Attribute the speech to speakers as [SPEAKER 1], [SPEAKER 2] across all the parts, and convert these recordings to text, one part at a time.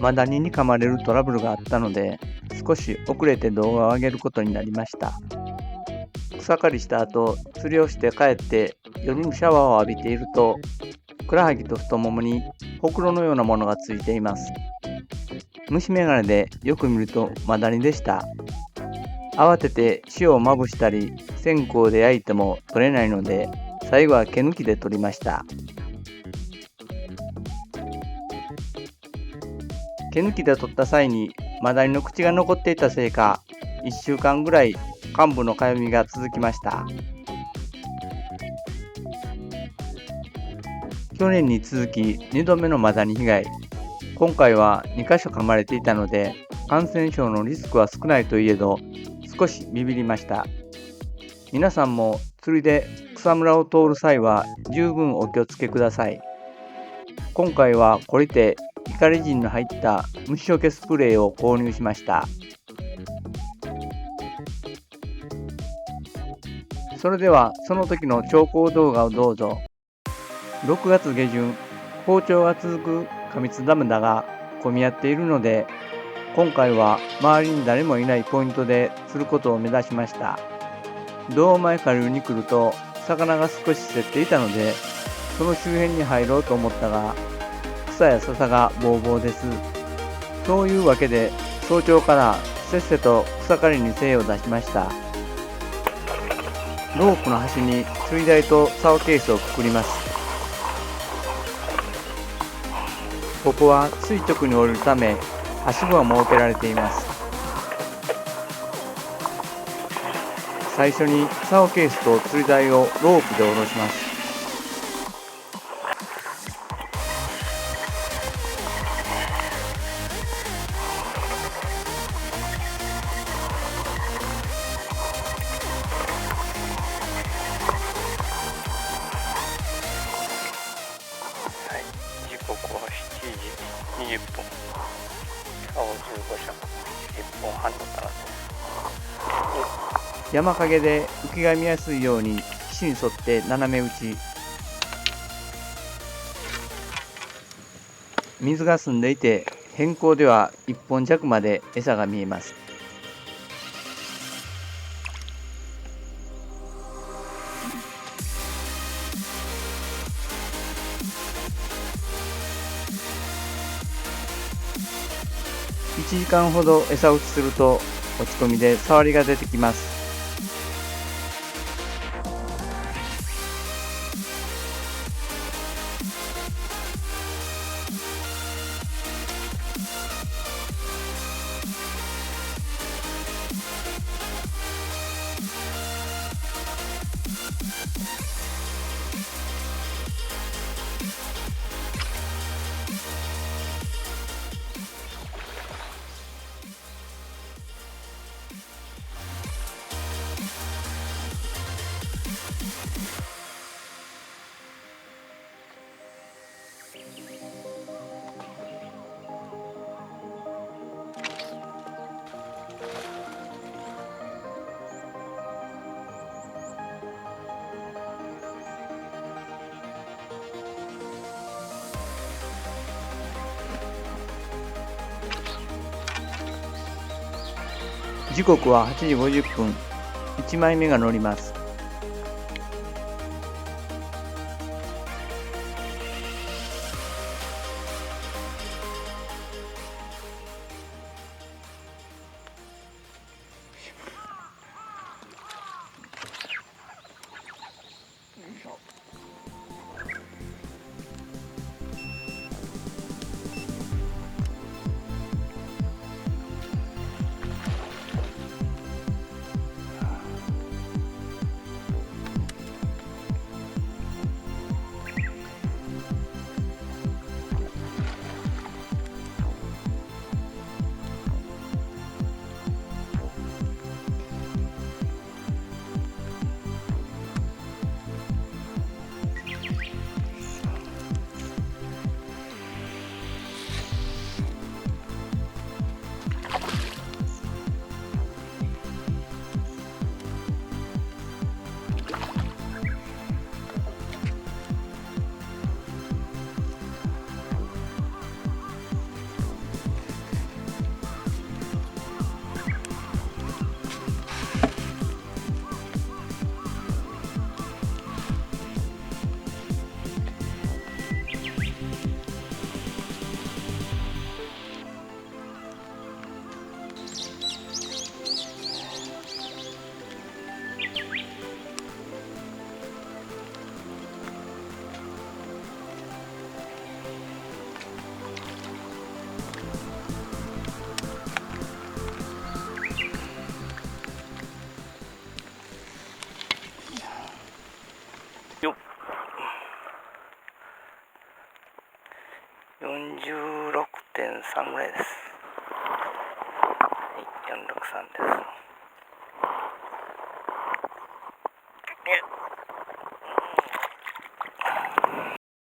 [SPEAKER 1] マダニに噛まれるトラブルがあったので、少し遅れて動画を上げることになりました。草刈りした後、釣りをして帰って夜にシャワーを浴びていると、ふくらはぎと太ももにほくろのようなものがついています。虫眼鏡でよく見るとマダニでした。慌てて塩をまぶしたり線香で焼いても取れないので、最後は毛抜きで取りました。毛抜きで取った際にマダニの口が残っていたせいか、1週間ぐらい患部のかゆみが続きました。去年に続き2度目のマダニ被害。今回は2箇所噛まれていたので、感染症のリスクは少ないといえど、少しビビりました。皆さんも釣りで草むらを通る際は十分お気をつけください。今回はこれでイカリジンの入った虫除けスプレーを購入しました。それではその時の調校動画をどうぞ。6月下旬、好調が続く過密ダムだが混み合っているので、今回は周りに誰もいないポイントで釣ることを目指しました。堂前下流に来ると魚が少し競っていたので、その周辺に入ろうと思ったが、草や笹がぼうぼうです。そういうわけで早朝からせっせと草刈りに精を出しました。ロープの端に釣り台と竿ケースをくくります。ここは垂直に降りるため、はしごが設けられています。最初に竿ケースと釣り台をロープで下ろします。
[SPEAKER 2] はい、時刻は7時20分。竿15社、1本半のからです。
[SPEAKER 1] 山陰で浮きが見やすいように岸に沿って斜め打ち。水が澄んでいて、偏光では1本弱まで餌が見えます。1時間ほど餌打ちすると落ち込みで触りが出てきます。時刻は8時50分。1枚目が乗ります。
[SPEAKER 2] よっ。46.3 ぐらいです。はい、463です。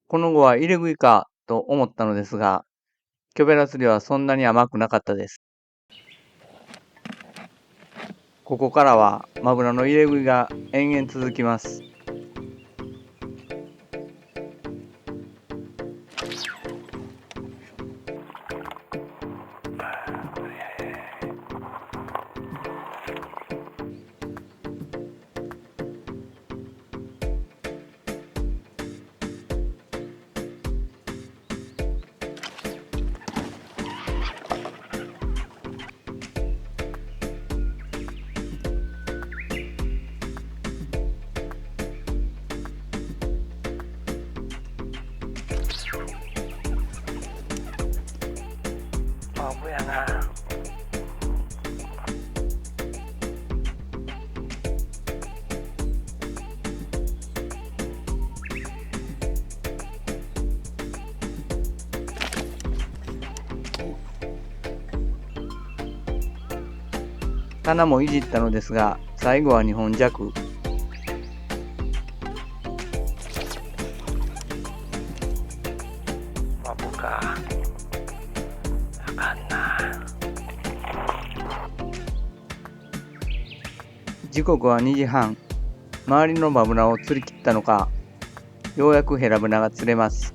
[SPEAKER 1] この後は入れ食いかと思ったのですが、キョベラ釣りはそんなに甘くなかったです。ここからはマグロの入れ食いが延々続きます。
[SPEAKER 2] マブやな。
[SPEAKER 1] 棚もいじったのですが、最後は2本弱。
[SPEAKER 2] マブか。あかんな。
[SPEAKER 1] 時刻は2時半。周りのマブナを釣り切ったのか、ようやくヘラブナが釣れます。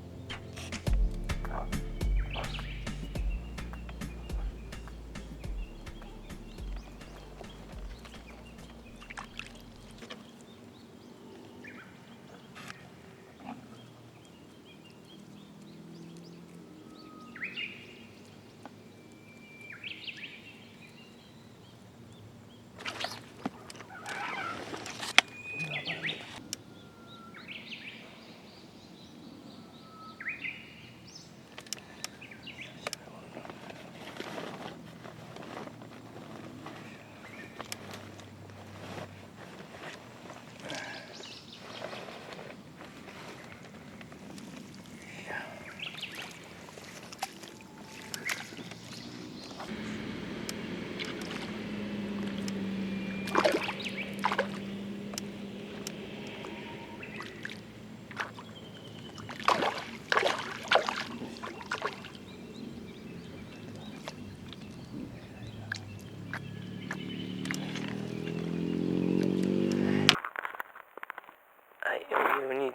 [SPEAKER 2] はい、42.5。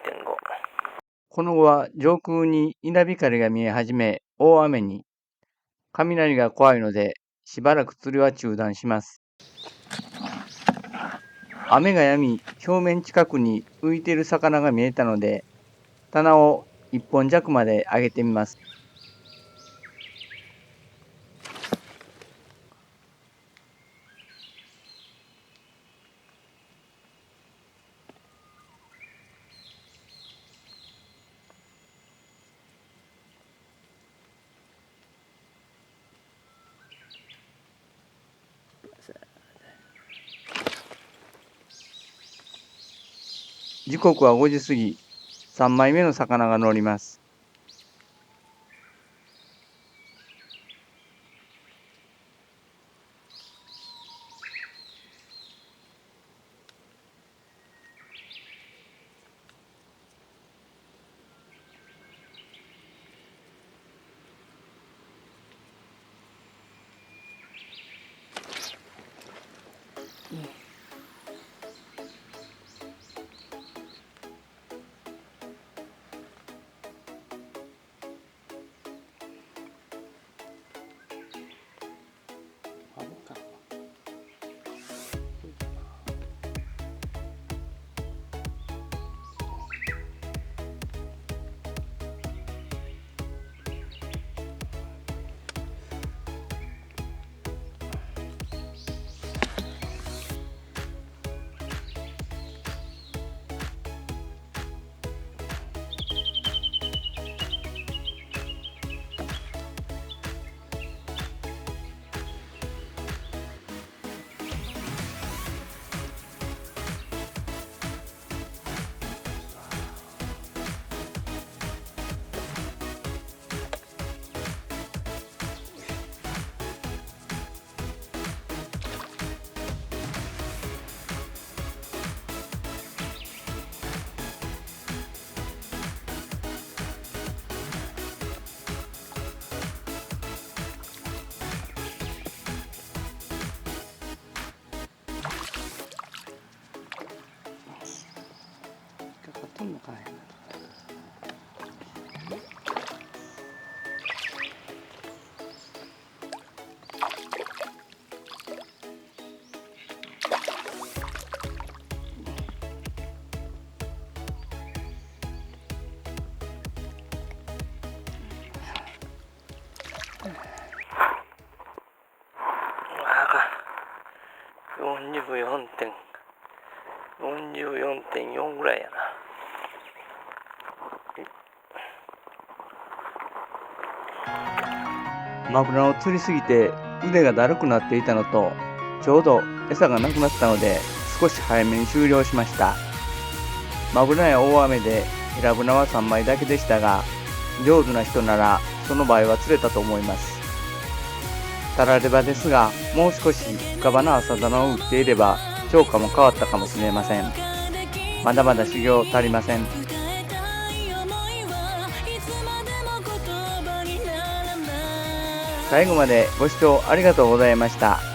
[SPEAKER 1] この後は上空に稲光が見え始め、大雨に。雷が怖いので、しばらく釣りは中断します。雨が止み、表面近くに浮いている魚が見えたので、棚を1本弱まで上げてみます。時刻は5時過ぎ、3枚目の魚が乗ります。
[SPEAKER 2] 44.4ぐらいやな。
[SPEAKER 1] マグロを釣りすぎて腕がだるくなっていたのと、ちょうど餌がなくなったので少し早めに終了しました。マグロや大雨でヘラブナは3枚だけでしたが、上手な人ならその場合は釣れたと思います。たらればですが、もう少し深場の朝棚を打っていれば釣果も変わったかもしれません。まだまだ修行足りません。最後までご視聴ありがとうございました。